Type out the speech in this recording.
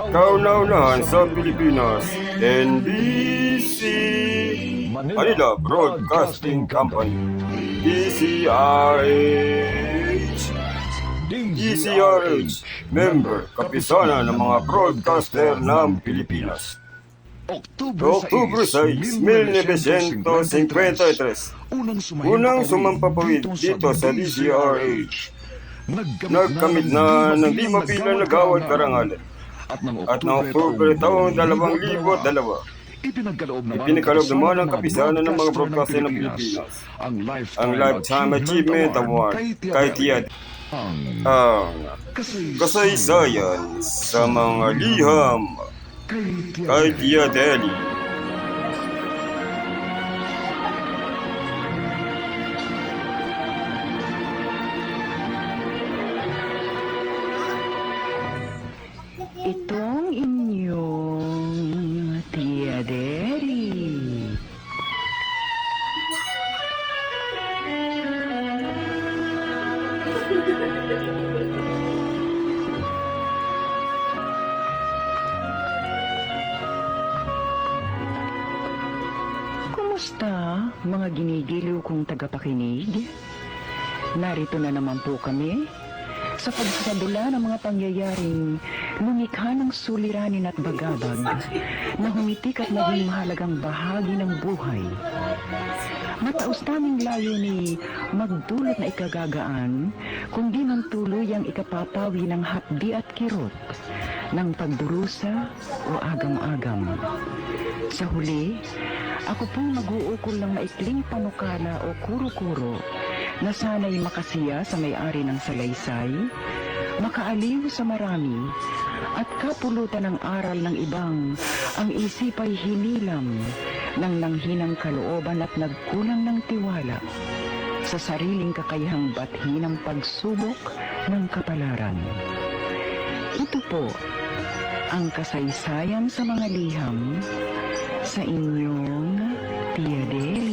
Kauna-unahan sa Pilipinas, NBC, Manila Broadcasting Company, DCRH, member, kapisana ng mga broadcaster ng Pilipinas. Oktubre 6, 1953, unang sumampapawid dito sa DCRH. Nagkamit na ng di mabilang na gawad karangalan. At noong Oktubre taong 2002, ipinagkaloob naman ang kapisanan ng mga broadcaster ng Pilipinas ang Lifetime Achievement Award kay Tia ang kasaysayan sa mga liham kay Tia Deli. Itong inyong Tia Deri. Kumusta, mga ginigiliw kong tagapakinig? Narito na naman po kami sa pagsasadula ng mga pangyayaring lumikha ng suliranin at bagabag na humitik at naging mahalagang bahagi ng buhay. Mataos naming layo ni magdulot na ikagagaan, kundi ng tuluyang ikapapawi ng hapdi at kirot, ng pagdurusa o agam-agam. Sa huli, ako pong mag-uukol ng maikling panukala o kuro-kuro na sana'y makasiya sa may-ari ng salaysay, makaaliw sa marami, at kapulutan ng aral ng ibang ang isip ay hinilam ng nanghinang kalooban at nagkulang ng tiwala sa sariling kakayahang bathi ng pagsubok ng kapalaran. Ito po ang kasaysayan sa mga liham sa inyong Tia Deli.